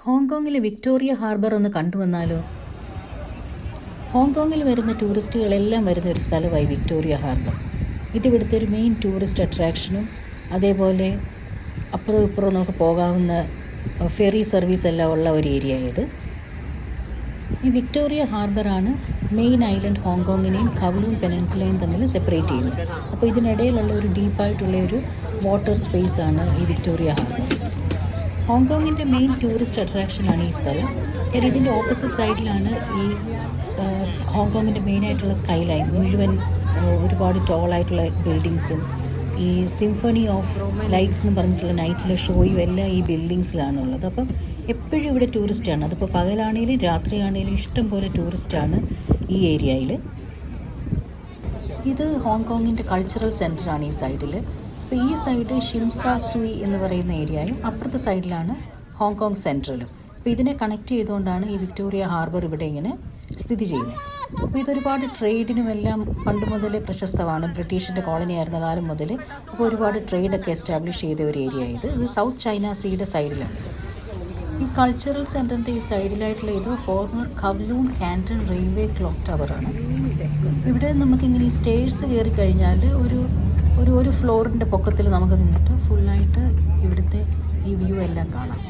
ഹോങ്കോങ്ങിലെ Victoria harbour ഒന്ന് കണ്ടുവന്നാലോ? ഹോങ്കോങ്ങിൽ വരുന്ന ടൂറിസ്റ്റുകളെല്ലാം വരുന്ന ഒരു സ്ഥലമായി വിക്ടോറിയ ഹാർബർ. ഇതിവിടുത്തെ ഒരു മെയിൻ ടൂറിസ്റ്റ് അട്രാക്ഷനും അതേപോലെ അപ്പുറവും ഇപ്പുറവും നമുക്ക് പോകാവുന്ന ഫെറി സർവീസ് എല്ലാം ഉള്ള ഒരു ഏരിയ ഇത്. ഈ വിക്ടോറിയ ഹാർബറാണ് മെയിൻ ഐലൻഡ് ഹോങ്കോങ്ങിനെയും കവ്ലൂൺ പെനിൻസുലയും തമ്മിൽ സെപ്പറേറ്റ് ചെയ്യുന്നത്. അപ്പോൾ ഇതിനിടയിലുള്ള ഒരു ഡീപ്പായിട്ടുള്ള ഒരു വാട്ടർ സ്പേസാണ് ഈ വിക്ടോറിയ ഹാർബർ. ഹോങ്കോങ്ങിൻ്റെ മെയിൻ ടൂറിസ്റ്റ് അട്രാക്ഷനാണ് ഈ സ്ഥലം. കാര്യം ഇതിൻ്റെ ഓപ്പോസിറ്റ് സൈഡിലാണ് ഈ ഹോങ്കോങ്ങിൻ്റെ മെയിനായിട്ടുള്ള സ്കൈ ലൈൻ മുഴുവൻ ഒരുപാട് ടോളായിട്ടുള്ള ബിൽഡിങ്സും ഈ സിംഫണി ഓഫ് ലൈറ്റ്സ് എന്ന് പറഞ്ഞിട്ടുള്ള നൈറ്റിലെ ഷോയും എല്ലാം ഈ ബിൽഡിങ്സിലാണുള്ളത്. അപ്പം എപ്പോഴും ഇവിടെ ടൂറിസ്റ്റാണ്. അതിപ്പോൾ പകലാണെങ്കിലും രാത്രിയാണെങ്കിലും ഇഷ്ടം പോലെ ടൂറിസ്റ്റാണ് ഈ ഏരിയയിൽ. ഇത് ഹോങ്കോങ്ങിൻ്റെ കൾച്ചറൽ സെൻറ്ററാണ് ഈ സൈഡിൽ. അപ്പോൾ ഈ സൈഡ് ഷിംസ സുയി എന്ന് പറയുന്ന ഏരിയയും അപ്പുറത്തെ സൈഡിലാണ് ഹോങ്കോങ് സെൻട്രലും. അപ്പോൾ ഇതിനെ കണക്ട് ചെയ്തുകൊണ്ടാണ് ഈ വിക്ടോറിയ ഹാർബർ ഇവിടെ ഇങ്ങനെ സ്ഥിതി ചെയ്യുന്നത്. അപ്പോൾ ഇതൊരുപാട് ട്രേഡിനുമെല്ലാം പണ്ട് മുതലേ പ്രശസ്തമാണ്. ബ്രിട്ടീഷിൻ്റെ കോളനി ആയിരുന്ന കാലം മുതൽ അപ്പോൾ ഒരുപാട് ട്രേഡൊക്കെ എസ്റ്റാബ്ലിഷ് ചെയ്ത ഒരു ഏരിയ ഇത് സൗത്ത് ചൈന സീയുടെ സൈഡിലാണ്. ഈ കൾച്ചറൽ സെൻറ്ററിൻ്റെ ഈ സൈഡിലായിട്ടുള്ള ഇത് ഫോർമർ കവ്ലൂൺ കാൻറ്റൺ റെയിൽവേ ക്ലോക്ക് ടവറാണ്. ഇവിടെ നമുക്കിങ്ങനെ ഈ സ്റ്റേഴ്സ് കയറി കഴിഞ്ഞാൽ ഒരു ഫ്ലോറിൻ്റെ പൊക്കത്തിൽ നമുക്ക് നിന്നിട്ട് ഫുള്ളായിട്ട് ഇവിടുത്തെ ഈ വ്യൂ എല്ലാം കാണാം.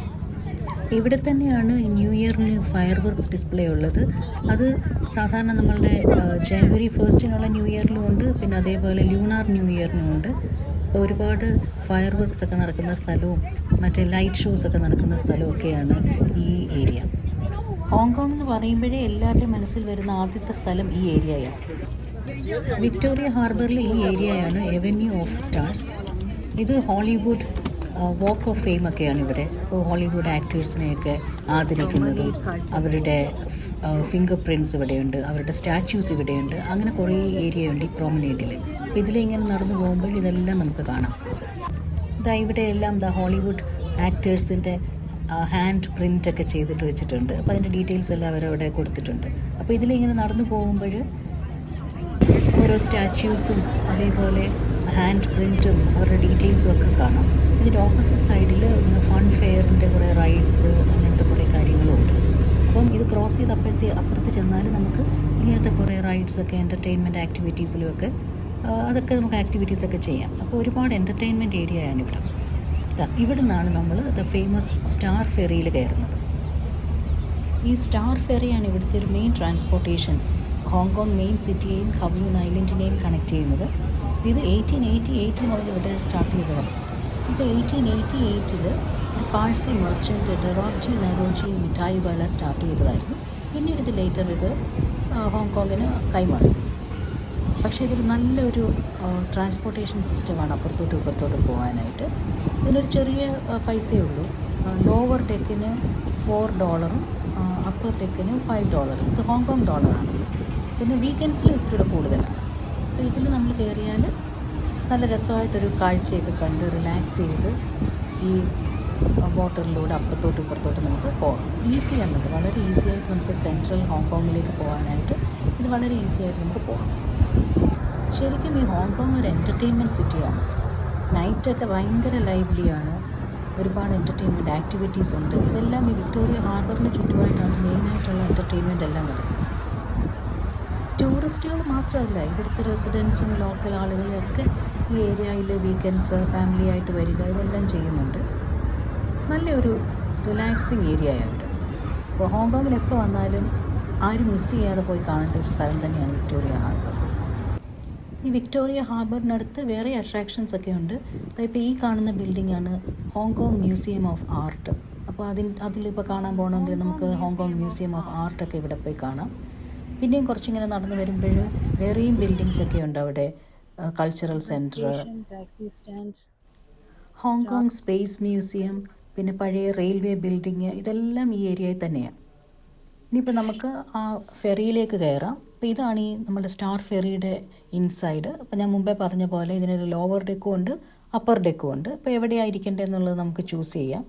ഇവിടെ തന്നെയാണ് ന്യൂ ഇയറിന് ഫയർ വർക്ക്സ് ഡിസ്പ്ലേ ഉള്ളത്. അത് സാധാരണ നമ്മളുടെ ജനുവരി 1 ന്യൂ ഇയറിലും ഉണ്ട്, പിന്നെ അതേപോലെ ലൂണാർ ന്യൂ ഇയറിനും ഉണ്ട്. അപ്പോൾ ഒരുപാട് ഫയർ വർക്ക്സ് ഒക്കെ നടക്കുന്ന സ്ഥലവും മറ്റേ ലൈറ്റ് ഷോസ് ഒക്കെ നടക്കുന്ന സ്ഥലമൊക്കെയാണ് ഈ ഏരിയ. ഹോങ്കോങ് എന്ന് പറയുമ്പോഴേ എല്ലാവരുടെയും മനസ്സിൽ വരുന്ന ആദ്യത്തെ സ്ഥലം ഈ ഏരിയയാണ്. വിക്ടോറിയ ഹാർബറിൽ ഈ ഏരിയയാണ് എവന്യൂ ഓഫ് സ്റ്റാർസ്. ഇത് ഹോളിവുഡ് വാക്ക് ഓഫ് ഫെയിം ഒക്കെയാണ് ഇവിടെ. അപ്പോൾ ഹോളിവുഡ് ആക്ടേഴ്സിനെയൊക്കെ ആദരിക്കുന്നതും അവരുടെ ഫിംഗർ പ്രിൻറ്റ്സ് ഇവിടെയുണ്ട്, അവരുടെ സ്റ്റാച്യൂസ് ഇവിടെയുണ്ട്. അങ്ങനെ കുറേ ഏരിയ ഉണ്ട് ഈ പ്രോമനേഡിൽ. അപ്പോൾ ഇതിലിങ്ങനെ നടന്നു പോകുമ്പോൾ ഇതെല്ലാം നമുക്ക് കാണാം. ഇവിടെ എല്ലാം ഹോളിവുഡ് ആക്ടേഴ്സിൻ്റെ ഹാൻഡ് പ്രിൻ്റൊക്കെ ചെയ്തിട്ട് വെച്ചിട്ടുണ്ട്. അപ്പോൾ അതിൻ്റെ ഡീറ്റെയിൽസ് എല്ലാം അവരവിടെ കൊടുത്തിട്ടുണ്ട്. അപ്പോൾ ഇതിലിങ്ങനെ നടന്നു പോകുമ്പോൾ ഓരോ സ്റ്റാച്യൂസും അതേപോലെ ഹാൻഡ് പ്രിൻറ്റും അവരുടെ ഡീറ്റെയിൽസും ഒക്കെ കാണാം. ഇതിൻ്റെ ഓപ്പോസിറ്റ് സൈഡിൽ ഇങ്ങനെ ഫൺ ഫെയറിൻ്റെ കുറേ റൈഡ്സ് അങ്ങനത്തെ കുറേ കാര്യങ്ങളും ഉണ്ട്. അപ്പം ഇത് ക്രോസ് ചെയ്ത് അപ്പുറത്ത് ചെന്നാൽ നമുക്ക് ഇങ്ങനത്തെ കുറേ റൈഡ്സൊക്കെ എൻ്റർടൈൻമെൻറ്റ് ആക്ടിവിറ്റീസിലുമൊക്കെ അതൊക്കെ നമുക്ക് ആക്ടിവിറ്റീസൊക്കെ ചെയ്യാം. അപ്പോൾ ഒരുപാട് എൻ്റർടൈൻമെൻറ്റ് ഏരിയയാണ് ഇവിടെ. ഇവിടെ നിന്നാണ് നമ്മൾ ഫേമസ് സ്റ്റാർ ഫെറിയിൽ കയറുന്നത്. ഈ സ്റ്റാർ ഫെറിയാണ് ഇവിടുത്തെ ഒരു മെയിൻ ട്രാൻസ്പോർട്ടേഷൻ. ഹോങ്കോങ് മെയിൻ സിറ്റിയെയും കവ്ലൂൺ ഐലൻഡിനെയും കണക്ട് ചെയ്യുന്നത്. ഇത് 1888 മുതൽ ഇവിടെ സ്റ്റാർട്ട് ചെയ്തതാണ്. ഇത് 1888 ഒരു പാഴ്സി മെർച്ചൻറ്റ് ഡെറോബ്ജി നരോജി മിഠായിവാല സ്റ്റാർട്ട് ചെയ്തതായിരുന്നു. പിന്നീട് ഇത് ലേറ്റർ ഇത് ഹോങ്കോങ്ങിന് കൈമാറി. പക്ഷേ ഇതൊരു നല്ലൊരു ട്രാൻസ്പോർട്ടേഷൻ സിസ്റ്റമാണ് അപ്പുറത്തോട്ടും ഇപ്പുറത്തോട്ടും പോകാനായിട്ട്. ഇതിനൊരു ചെറിയ പൈസയേ ഉള്ളൂ. ലോവർ ഡെക്കിന് $4, അപ്പർ ഡെക്കിന് $5. ഇത് ഹോങ്കോങ് ഡോളറാണ്. പിന്നെ വീക്കെൻഡ്സിൽ ഇച്ചിരി കൂടുതലാണ്. അപ്പോൾ ഇതിൽ നമ്മൾ കയറിയാൽ നല്ല രസമായിട്ടൊരു കാഴ്ചയൊക്കെ കണ്ട് റിലാക്സ് ചെയ്ത് ഈ വാട്ടറിലൂടെ അപ്പുറത്തോട്ടും ഇപ്പുറത്തോട്ടും നമുക്ക് പോകാം. ഈസിയാണത്, വളരെ ഈസി ആയിട്ട് നമുക്ക് സെൻട്രൽ ഹോങ്കോങ്ങിലേക്ക് പോകാനായിട്ട് ഇത് വളരെ ഈസി ആയിട്ട് നമുക്ക് പോകാം. ശരിക്കും ഈ ഹോങ്കോങ് ഒരു എൻ്റർടൈൻമെൻറ്റ് സിറ്റിയാണ്. നൈറ്റൊക്കെ ഭയങ്കര ലൈവ്ലിയാണ്. ഒരുപാട് എൻ്റർടൈൻമെൻറ്റ് ആക്ടിവിറ്റീസ് ഉണ്ട്. ഇതെല്ലാം ഈ വിക്ടോറിയ ഹാർബറിന് ചുറ്റുമായിട്ടാണ് മെയിനായിട്ടുള്ള എൻ്റർടൈൻമെൻറ്റ് എല്ലാം നടക്കുന്നത്. ടൂറിസ്റ്റുകൾ മാത്രമല്ല, ഇവിടുത്തെ റെസിഡൻസും ലോക്കൽ ആളുകളും ഒക്കെ ഈ ഏരിയയിൽ വീക്കെൻഡ്സ് ഫാമിലി ആയിട്ട് വരിക ഇതെല്ലാം ചെയ്യുന്നുണ്ട്. നല്ലൊരു റിലാക്സിങ് ഏരിയയുണ്ട്. അപ്പോൾ ഹോങ്കോങ്ങിൽ എപ്പോൾ വന്നാലും ആരും മിസ് ചെയ്യാതെ പോയി കാണേണ്ട ഒരു സ്ഥലം തന്നെയാണ് വിക്ടോറിയ ഹാർബർ. ഈ വിക്ടോറിയ ഹാർബറിനടുത്ത് വേറെ അട്രാക്ഷൻസ് ഒക്കെ ഉണ്ട്. ഇപ്പോൾ ഈ കാണുന്ന ബിൽഡിങ്ങാണ് ഹോങ്കോങ് മ്യൂസിയം ഓഫ് ആർട്ട്. അപ്പോൾ അതിലിപ്പോൾ കാണാൻ പോകണമെങ്കിൽ നമുക്ക് ഹോങ്കോങ് മ്യൂസിയം ഓഫ് ആർട്ടൊക്കെ ഇവിടെ പോയി കാണാം. പിന്നെയും കുറച്ചിങ്ങനെ നടന്നു വരുമ്പോൾ വേറെയും ബിൽഡിങ്സ് ഒക്കെ ഉണ്ട് അവിടെ. Cultural centre, Hong Kong space museum, പിന്നെ പഴയ റെയിൽവേ ബിൽഡിങ്, ഇതെല്ലാം ഈ ഏരിയയിൽ തന്നെയാണ്. ഇനിയിപ്പോൾ നമുക്ക് ആ ഫെറിയിലേക്ക് കയറാം. അപ്പോൾ ഇതാണ് ഈ നമ്മുടെ സ്റ്റാർ ഫെറിയുടെ ഇൻസൈഡ്. അപ്പോൾ ഞാൻ മുമ്പേ പറഞ്ഞ പോലെ ഇതിനൊരു ലോവർ ഡെക്കും ഉണ്ട്, അപ്പർ ഡെക്കും ഉണ്ട്. അപ്പോൾ എവിടെയായിരിക്കേണ്ടതെന്നുള്ളത് നമുക്ക് ചൂസ് ചെയ്യാം.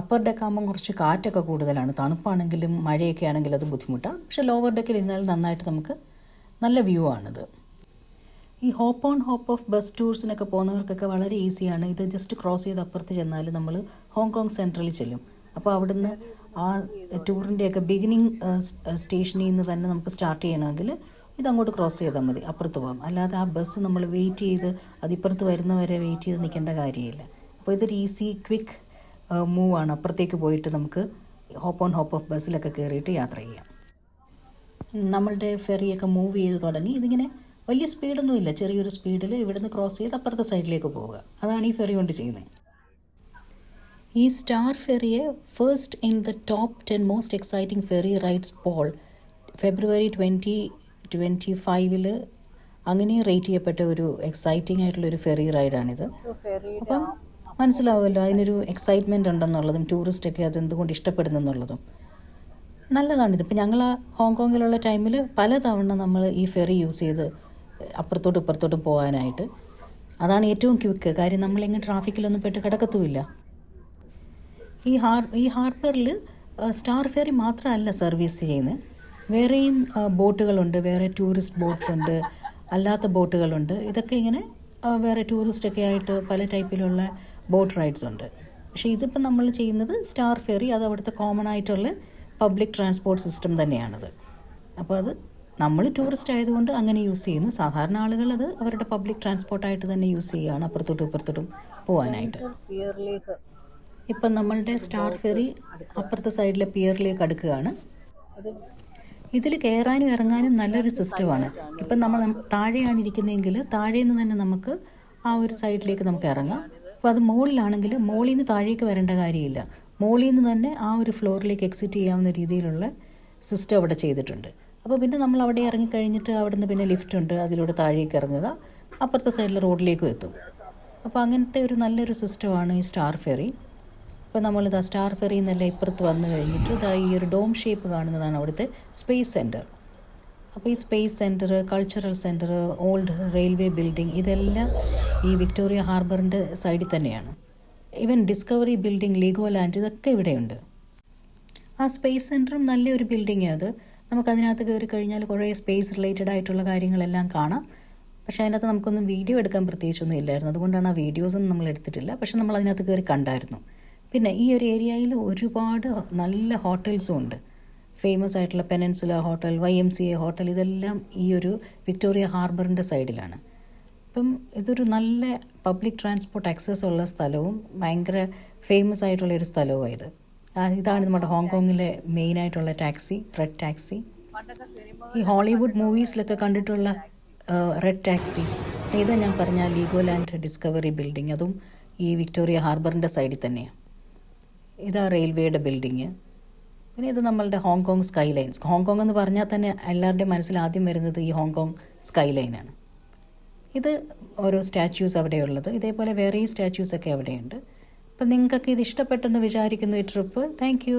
അപ്പർ ഡെക്കാകുമ്പം കുറച്ച് കാറ്റൊക്കെ കൂടുതലാണ്, തണുപ്പാണെങ്കിലും മഴയൊക്കെ ആണെങ്കിലും അത് ബുദ്ധിമുട്ടാണ്. പക്ഷേ ലോവർ ഡെക്കിൽ ഇരുന്നാൽ നന്നായിട്ട് നമുക്ക് നല്ല വ്യൂ ആണിത്. ഈ hop on hop off bus ടൂർസിനൊക്കെ പോകുന്നവർക്കൊക്കെ വളരെ ഈസിയാണ്. ഇത് ജസ്റ്റ് ക്രോസ് ചെയ്ത് അപ്പുറത്ത് ചെന്നാൽ നമ്മൾ ഹോങ്കോങ് സെൻട്രലിൽ ചെല്ലും. അപ്പോൾ അവിടുന്ന് ആ ടൂറിൻ്റെയൊക്കെ ബിഗിനിങ് സ്റ്റേഷനിൽ നിന്ന് തന്നെ നമുക്ക് സ്റ്റാർട്ട് ചെയ്യണമെങ്കിൽ ഇതങ്ങോട്ട് ക്രോസ് ചെയ്താൽ മതി, അപ്പുറത്ത് പോകാം. അല്ലാതെ ആ ബസ് നമ്മൾ വെയിറ്റ് ചെയ്ത് അതിപ്പുറത്ത് വരുന്നവരെ വെയിറ്റ് ചെയ്ത് നിൽക്കേണ്ട കാര്യമില്ല. അപ്പോൾ ഇതൊരു ഈസി ക്വിക്ക് മൂവാണ്. അപ്പുറത്തേക്ക് പോയിട്ട് നമുക്ക് ഹോപ്പ് ഓൺ ഹോപ്പ് ഓഫ് ബസ്സിലൊക്കെ കയറിയിട്ട് യാത്ര ചെയ്യാം. നമ്മളുടെ ഫെറിയൊക്കെ മൂവ് ചെയ്ത് തുടങ്ങി. ഇതിങ്ങനെ വലിയ സ്പീഡൊന്നുമില്ല, ചെറിയൊരു സ്പീഡിൽ ഇവിടുന്ന് ക്രോസ് ചെയ്ത് അപ്പുറത്തെ സൈഡിലേക്ക് പോവുക. അതാണ് ഈ ഫെറി കൊണ്ട് ചെയ്യുന്നത്. ഈ സ്റ്റാർ ഫെറിയെ first in the top 10 most exciting ferry rides poll ഫെബ്രുവരി 2025 അങ്ങനെ റേറ്റ് ചെയ്യപ്പെട്ട ഒരു എക്സൈറ്റിംഗ് ആയിട്ടുള്ളൊരു ഫെറി റൈഡാണിത്. അപ്പം മനസ്സിലാവുമല്ലോ അതിനൊരു എക്സൈറ്റ്മെൻറ്റ് ഉണ്ടെന്നുള്ളതും ടൂറിസ്റ്റൊക്കെ അതെന്തുകൊണ്ട് ഇഷ്ടപ്പെടുന്നെന്നുള്ളതും. നല്ലതാണിത്. ഇപ്പം ഞങ്ങൾ ഹോങ്കോങ്ങിലുള്ള ടൈമിൽ പലതവണ നമ്മൾ ഈ ഫെറി യൂസ് ചെയ്ത് അപ്പുറത്തോട്ടും ഇപ്പുറത്തോട്ടും പോകാനായിട്ട്. അതാണ് ഏറ്റവും ക്വിക്ക് കാര്യം. നമ്മളിങ്ങനെ ട്രാഫിക്കിലൊന്നും പെട്ട് കിടക്കത്തുമില്ല. ഈ ഹാർബറിൽ സ്റ്റാർ ഫെറി മാത്രമല്ല സർവീസ് ചെയ്യുന്നത്, വേറെയും ബോട്ടുകളുണ്ട്, വേറെ ടൂറിസ്റ്റ് ബോട്ട്സ് ഉണ്ട്, അല്ലാത്ത ബോട്ടുകളുണ്ട്. ഇതൊക്കെ ഇങ്ങനെ വേറെ ടൂറിസ്റ്റൊക്കെ ആയിട്ട് പല ടൈപ്പിലുള്ള ബോട്ട് റൈഡ്സ് ഉണ്ട്. പക്ഷേ ഇതിപ്പോൾ നമ്മൾ ചെയ്യുന്നത് സ്റ്റാർ ഫെറി, അത് അവിടുത്തെ കോമൺ ആയിട്ടുള്ള പബ്ലിക് ട്രാൻസ്പോർട്ട് സിസ്റ്റം തന്നെയാണത്. അപ്പോൾ അത് നമ്മൾ ടൂറിസ്റ്റ് ആയതുകൊണ്ട് അങ്ങനെ യൂസ് ചെയ്യുന്നു. സാധാരണ ആളുകൾ അത് അവരുടെ പബ്ലിക് ട്രാൻസ്പോർട്ടായിട്ട് തന്നെ യൂസ് ചെയ്യുകയാണ് അപ്പുറത്തോട്ടും ഇപ്പുറത്തോട്ടും പോകാനായിട്ട്. ഇപ്പം നമ്മളുടെ സ്റ്റാർ ഫെറി അപ്പുറത്തെ സൈഡിലെ പിയറിലേക്ക് അടുക്കുകയാണ്. ഇതിൽ കയറാനും ഇറങ്ങാനും നല്ലൊരു സിസ്റ്റമാണ്. ഇപ്പം നമ്മൾ താഴെയാണ് ഇരിക്കുന്നതെങ്കിൽ താഴെ നിന്ന് തന്നെ നമുക്ക് ആ ഒരു സൈഡിലേക്ക് നമുക്ക് ഇറങ്ങാം. അപ്പോൾ അത് മുകളിലാണെങ്കിൽ മുകളിൽ നിന്ന് താഴേക്ക് വരേണ്ട കാര്യമില്ല. മുകളിൽ നിന്ന് തന്നെ ആ ഒരു ഫ്ലോറിലേക്ക് എക്സിറ്റ് ചെയ്യാവുന്ന രീതിയിലുള്ള സിസ്റ്റം അവിടെ ചെയ്തിട്ടുണ്ട്. അപ്പോൾ പിന്നെ നമ്മൾ അവിടെ ഇറങ്ങിക്കഴിഞ്ഞിട്ട് അവിടെ നിന്ന് പിന്നെ ലിഫ്റ്റ് ഉണ്ട്, അതിലൂടെ താഴേക്ക് ഇറങ്ങുക, അപ്പുറത്തെ സൈഡിൽ റോഡിലേക്കും എത്തും. അപ്പോൾ അങ്ങനത്തെ ഒരു നല്ലൊരു സിസ്റ്റമാണ് ഈ സ്റ്റാർ ഫെറി. ഇപ്പോൾ നമ്മളിത് സ്റ്റാർ ഫെറിയിൽ നിന്നെല്ലാം ഇപ്പുറത്ത് വന്നു കഴിഞ്ഞിട്ട് ഇതാ ഈ ഒരു ഡോം ഷേപ്പ് കാണുന്നതാണ് അവിടുത്തെ സ്പേസ് സെൻറ്റർ. അപ്പോൾ ഈ space centre, cultural centre, old railway building ഇതെല്ലാം ഈ വിക്ടോറിയ ഹാർബറിൻ്റെ സൈഡിൽ തന്നെയാണ്. ഈവൻ ഡിസ്കവറി ബിൽഡിംഗ്, ലീഗോലാൻഡ് ഇതൊക്കെ ഇവിടെയുണ്ട്. ആ സ്പേസ് സെൻറ്ററും നല്ലൊരു ബിൽഡിങ്ങാണ് അത്. നമുക്കതിനകത്ത് കയറി കഴിഞ്ഞാൽ കുറേ സ്പേസ് റിലേറ്റഡ് ആയിട്ടുള്ള കാര്യങ്ങളെല്ലാം കാണാം. പക്ഷേ അതിനകത്ത് നമുക്കൊന്നും വീഡിയോ എടുക്കാൻ പ്രത്യേകിച്ചൊന്നും ഇല്ലായിരുന്നു, അതുകൊണ്ടാണ് ആ വീഡിയോസൊന്നും നമ്മൾ എടുത്തിട്ടില്ല. പക്ഷെ നമ്മൾ അതിനകത്ത് കയറി കണ്ടായിരുന്നു. പിന്നെ ഈ ഒരു ഏരിയയിൽ ഒരുപാട് നല്ല ഹോട്ടൽസും ഉണ്ട്. ഫേമസ് ആയിട്ടുള്ള പെനിൻസുല ഹോട്ടൽ, YMCA ഹോട്ടൽ, ഇതെല്ലാം ഈ ഒരു വിക്ടോറിയ ഹാർബറിൻ്റെ സൈഡിലാണ്. അപ്പം ഇതൊരു നല്ല പബ്ലിക് ട്രാൻസ്പോർട്ട് ആക്സസ് ഉള്ള സ്ഥലവും ഭയങ്കര ഫേമസ് ആയിട്ടുള്ളൊരു സ്ഥലവുമാണ് ഇത്. ഇതാണ് നമ്മുടെ ഹോങ്കോങ്ങിലെ മെയിനായിട്ടുള്ള ടാക്സി, റെഡ് ടാക്സി. ഈ ഹോളിവുഡ് മൂവീസിലൊക്കെ കണ്ടിട്ടുള്ള റെഡ് ടാക്സി. ഇതാ ഞാൻ പറഞ്ഞ ലീഗോലാൻഡ് ഡിസ്കവറി ബിൽഡിംഗ്, അതും ഈ വിക്ടോറിയ ഹാർബറിൻ്റെ സൈഡിൽ തന്നെയാണ്. ഇതാ റെയിൽവേയുടെ ബിൽഡിങ്. പിന്നെ ഇത് നമ്മളുടെ ഹോങ്കോങ് സ്കൈ ലൈൻസ്. ഹോങ്കോങ് എന്ന് പറഞ്ഞാൽ തന്നെ എല്ലാവരുടെയും മനസ്സിൽ ആദ്യം വരുന്നത് ഈ ഹോങ്കോങ് സ്കൈ ലൈനാണ്. ഇത് ഓരോ സ്റ്റാച്യൂസ് അവിടെയുള്ളത്, ഇതേപോലെ വേറെയും സ്റ്റാച്യൂസൊക്കെ അവിടെയുണ്ട്. അപ്പം നിങ്ങൾക്കൊക്കെ ഇത് ഇഷ്ടപ്പെട്ടെന്ന് വിചാരിക്കുന്നു ഈ ട്രിപ്പ്. Thank you.